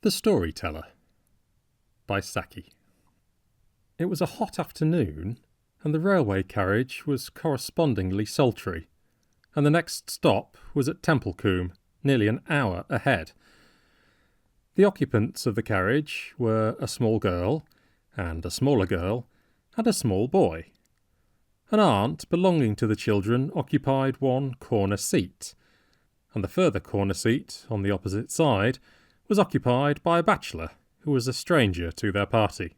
The Storyteller by Saki. It was a hot afternoon, and the railway carriage was correspondingly sultry, and the next stop was at Templecombe, nearly an hour ahead. The occupants of the carriage were a small girl, and a smaller girl, and a small boy. An aunt belonging to the children occupied one corner seat, and the further corner seat, on the opposite side, was occupied by a bachelor who was a stranger to their party.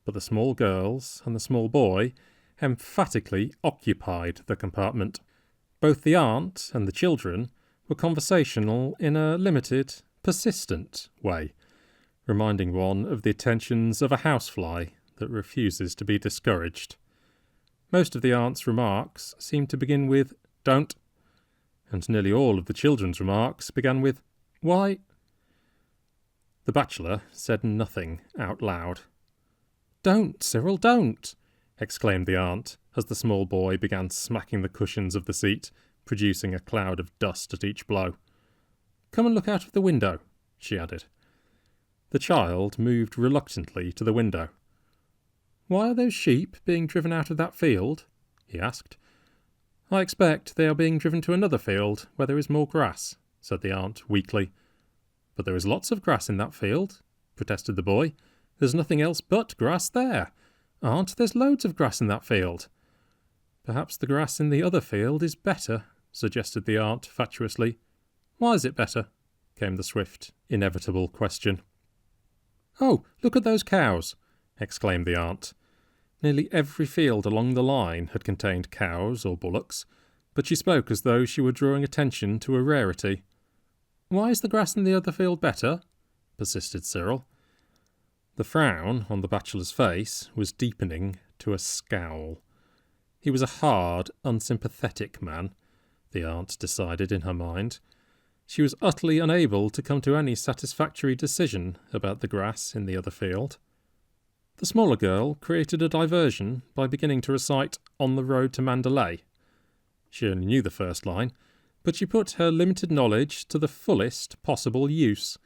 But the small girls and the small boy emphatically occupied the compartment. Both the aunt and the children were conversational in a limited, persistent way, reminding one of the attentions of a housefly that refuses to be discouraged. Most of the aunt's remarks seemed to begin with "don't," and nearly all of the children's remarks began with "why?" The bachelor said nothing out loud. "Don't, Cyril, don't!" exclaimed the aunt, as the small boy began smacking the cushions of the seat, producing a cloud of dust at each blow. "Come and look out of the window," she added. The child moved reluctantly to the window. "Why are those sheep being driven out of that field?" he asked. "I expect they are being driven to another field where there is more grass," said the aunt weakly. "But there is lots of grass in that field," protested the boy. "There's nothing else but grass there. Aunt, there's loads of grass in that field." "Perhaps the grass in the other field is better," suggested the aunt fatuously. "Why is it better?" came the swift, inevitable question. "Oh, look at those cows!" exclaimed the aunt. Nearly every field along the line had contained cows or bullocks, but she spoke as though she were drawing attention to a rarity. "Why is the grass in the other field better?" persisted Cyril. The frown on the bachelor's face was deepening to a scowl. He was a hard, unsympathetic man, the aunt decided in her mind. She was utterly unable to come to any satisfactory decision about the grass in the other field. The smaller girl created a diversion by beginning to recite "On the Road to Mandalay." She only knew the first line, but she put her limited knowledge to the fullest possible use.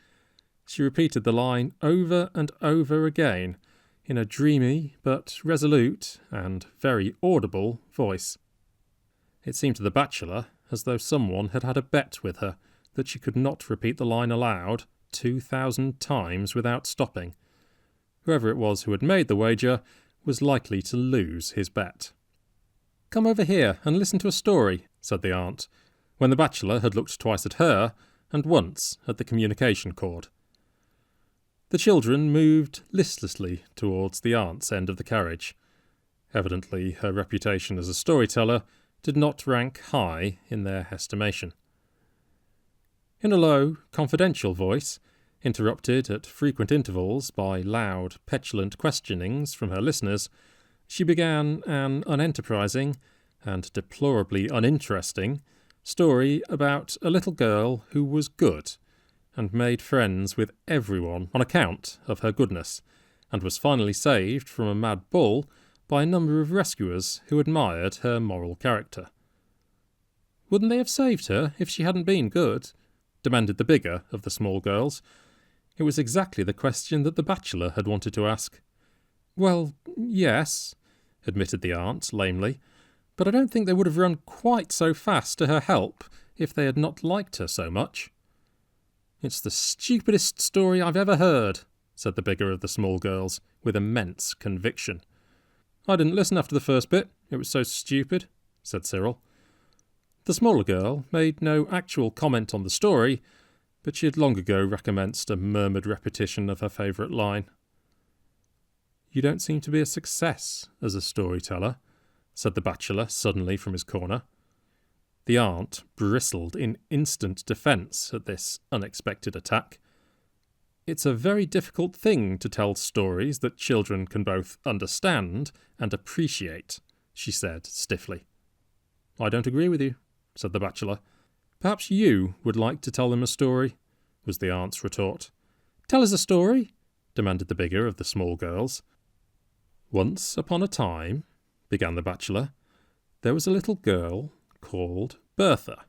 She repeated the line over and over again in a dreamy but resolute and very audible voice. It seemed to the bachelor as though someone had had a bet with her that she could not repeat the line aloud 2,000 times without stopping. Whoever it was who had made the wager was likely to lose his bet. "Come over here and listen to a story," said the aunt, when the bachelor had looked twice at her and once at the communication cord. The children moved listlessly towards the aunt's end of the carriage. Evidently her reputation as a storyteller did not rank high in their estimation. In a low, confidential voice, interrupted at frequent intervals by loud, petulant questionings from her listeners, she began an unenterprising and deplorably uninteresting story about a little girl who was good and made friends with everyone on account of her goodness, and was finally saved from a mad bull by a number of rescuers who admired her moral character. "Wouldn't they have saved her if she hadn't been good?" demanded the bigger of the small girls. It was exactly the question that the bachelor had wanted to ask. "Well, yes," admitted the aunt lamely, "but I don't think they would have run quite so fast to her help if they had not liked her so much." "It's the stupidest story I've ever heard," said the bigger of the small girls, with immense conviction. "I didn't listen after the first bit, it was so stupid," said Cyril. The smaller girl made no actual comment on the story, but she had long ago recommenced a murmured repetition of her favourite line. "You don't seem to be a success as a storyteller," said the bachelor suddenly from his corner. The aunt bristled in instant defence at this unexpected attack. "It's a very difficult thing to tell stories that children can both understand and appreciate," she said stiffly. "I don't agree with you," said the bachelor. "Perhaps you would like to tell them a story," was the aunt's retort. "Tell us a story," demanded the bigger of the small girls. "Once upon a time," began the bachelor, "there was a little girl called Bertha,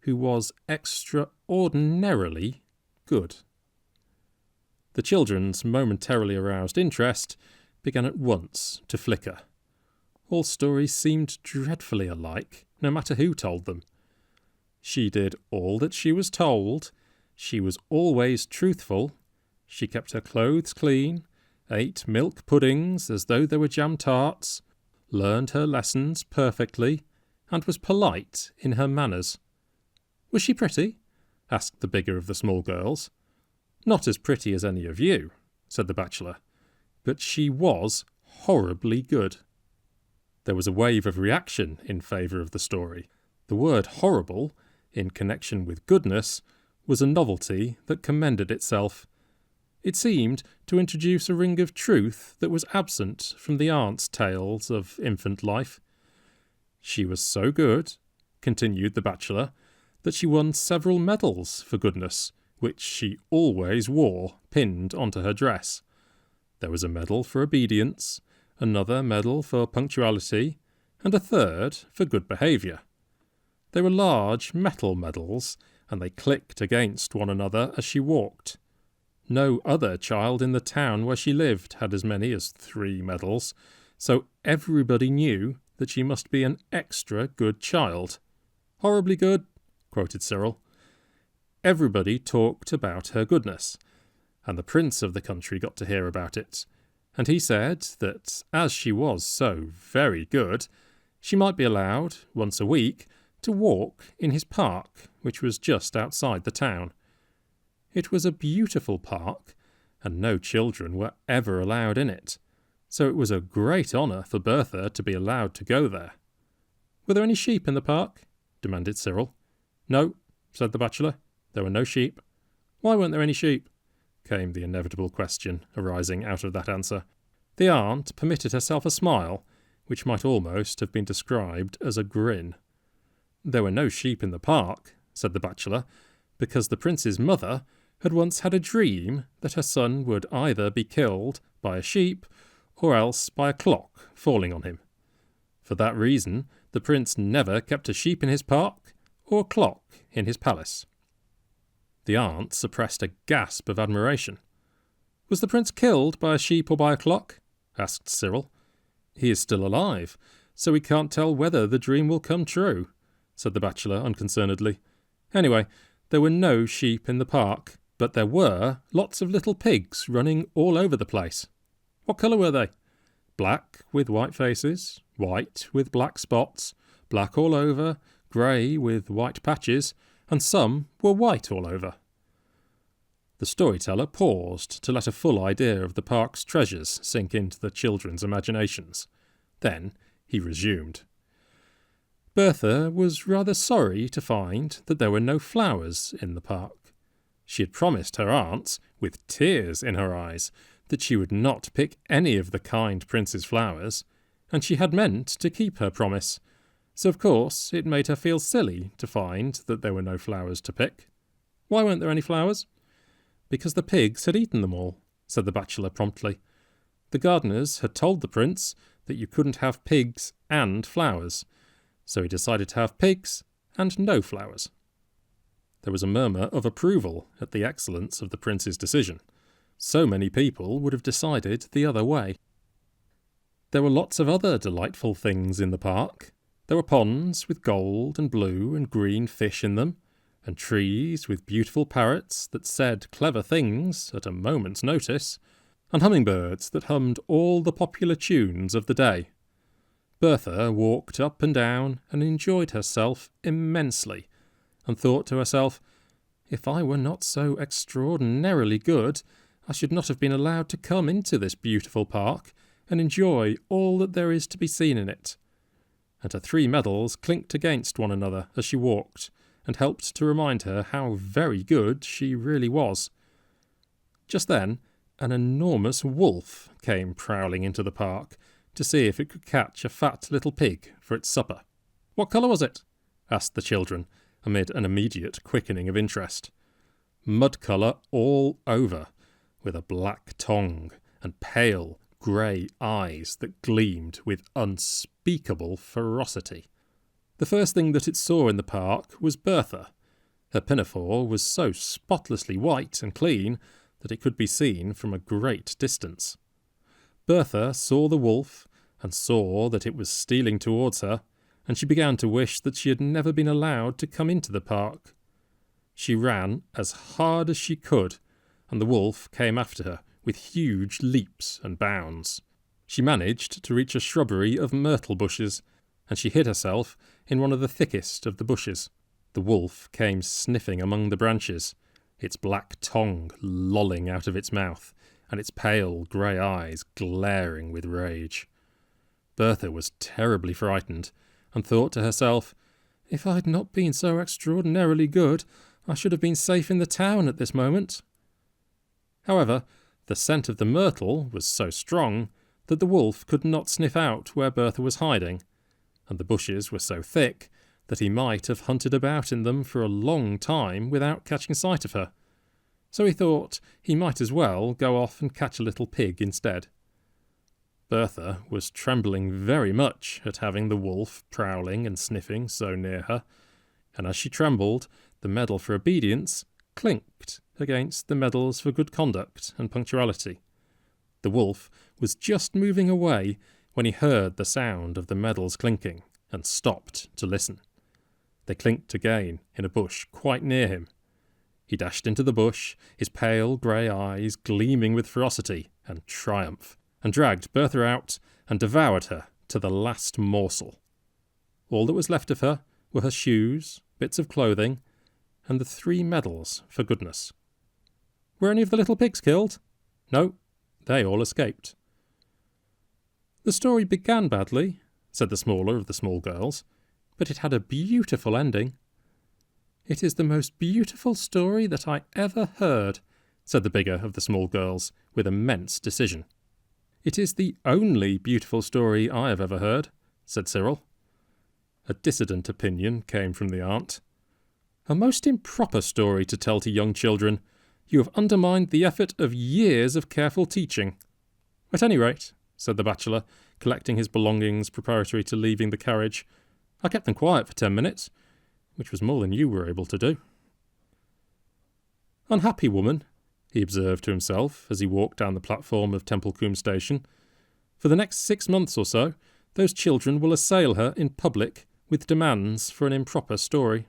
who was extraordinarily good." The children's momentarily aroused interest began at once to flicker. All stories seemed dreadfully alike, no matter who told them. She did all that she was told. She was always truthful. She kept her clothes clean, ate milk puddings as though they were jam tarts, learned her lessons perfectly, and was polite in her manners. Was she pretty? Asked the bigger of the small girls. Not as pretty as any of you, said the bachelor, but she was horribly good. There was a wave of reaction in favour of the story. The word horrible, in connection with goodness, was a novelty that commended itself. It seemed to introduce a ring of truth that was absent from the aunt's tales of infant life. She was so good, continued the bachelor, that she won several medals for goodness, which she always wore pinned onto her dress. There was a medal for obedience, another medal for punctuality, and a third for good behaviour. They were large metal medals, and they clicked against one another as she walked. No other child in the town where she lived had as many as 3 medals, so everybody knew that she must be an extra good child. Horribly good, quoted Cyril. Everybody talked about her goodness, and the prince of the country got to hear about it, and he said that as she was so very good, she might be allowed, once a week, to walk in his park, which was just outside the town. It was a beautiful park, and no children were ever allowed in it, so it was a great honour for Bertha to be allowed to go there. Were there any sheep in the park? Demanded Cyril. No, said the bachelor. There were no sheep. Why weren't there any sheep? Came the inevitable question arising out of that answer. The aunt permitted herself a smile, which might almost have been described as a grin. There were no sheep in the park, said the bachelor, because the prince's mother had once had a dream that her son would either be killed by a sheep or else by a clock falling on him. For that reason, the prince never kept a sheep in his park or a clock in his palace. The aunt suppressed a gasp of admiration. Was the prince killed by a sheep or by a clock? Asked Cyril. He is still alive, so we can't tell whether the dream will come true, said the bachelor unconcernedly. Anyway, there were no sheep in the park, but there were lots of little pigs running all over the place. What colour were they? Black with white faces, white with black spots, black all over, grey with white patches, and some were white all over. The storyteller paused to let a full idea of the park's treasures sink into the children's imaginations. Then he resumed. Bertha was rather sorry to find that there were no flowers in the park. She had promised her aunts, with tears in her eyes, that she would not pick any of the kind prince's flowers, and she had meant to keep her promise, so of course it made her feel silly to find that there were no flowers to pick. Why weren't there any flowers? Because the pigs had eaten them all, said the bachelor promptly. The gardeners had told the prince that you couldn't have pigs and flowers, so he decided to have pigs and no flowers. There was a murmur of approval at the excellence of the prince's decision. So many people would have decided the other way. There were lots of other delightful things in the park. There were ponds with gold and blue and green fish in them, and trees with beautiful parrots that said clever things at a moment's notice, and hummingbirds that hummed all the popular tunes of the day. Bertha walked up and down and enjoyed herself immensely, and thought to herself, if I were not so extraordinarily good, I should not have been allowed to come into this beautiful park and enjoy all that there is to be seen in it. And her 3 medals clinked against one another as she walked, and helped to remind her how very good she really was. Just then, an enormous wolf came prowling into the park to see if it could catch a fat little pig for its supper. What colour was it? Asked the children, amid an immediate quickening of interest. Mud colour all over, with a black tongue and pale grey eyes that gleamed with unspeakable ferocity. The first thing that it saw in the park was Bertha. Her pinafore was so spotlessly white and clean that it could be seen from a great distance. Bertha saw the wolf, and saw that it was stealing towards her, and she began to wish that she had never been allowed to come into the park. She ran as hard as she could, and the wolf came after her with huge leaps and bounds. She managed to reach a shrubbery of myrtle bushes, and she hid herself in one of the thickest of the bushes. The wolf came sniffing among the branches, its black tongue lolling out of its mouth, and its pale grey eyes glaring with rage. Bertha was terribly frightened, and thought to herself, "If I had not been so extraordinarily good, I should have been safe in the town at this moment." However, the scent of the myrtle was so strong that the wolf could not sniff out where Bertha was hiding, and the bushes were so thick that he might have hunted about in them for a long time without catching sight of her. So he thought he might as well go off and catch a little pig instead. Bertha was trembling very much at having the wolf prowling and sniffing so near her, and as she trembled, the medal for obedience clinked against the medals for good conduct and punctuality. The wolf was just moving away when he heard the sound of the medals clinking, and stopped to listen. They clinked again in a bush quite near him. He dashed into the bush, his pale grey eyes gleaming with ferocity and triumph, and dragged Bertha out and devoured her to the last morsel. All that was left of her were her shoes, bits of clothing, and the 3 medals for goodness. Were any of the little pigs killed? No, they all escaped. The story began badly, said the smaller of the small girls, but it had a beautiful ending. It is the most beautiful story that I ever heard, said the bigger of the small girls, with immense decision. It is the only beautiful story I have ever heard, said Cyril. A dissident opinion came from the aunt. A most improper story to tell to young children. You have undermined the effort of years of careful teaching. At any rate, said the bachelor, collecting his belongings preparatory to leaving the carriage, I kept them quiet for 10 minutes, which was more than you were able to do. Unhappy woman, he observed to himself as he walked down the platform of Templecombe Station. For the next 6 months or so, those children will assail her in public with demands for an improper story.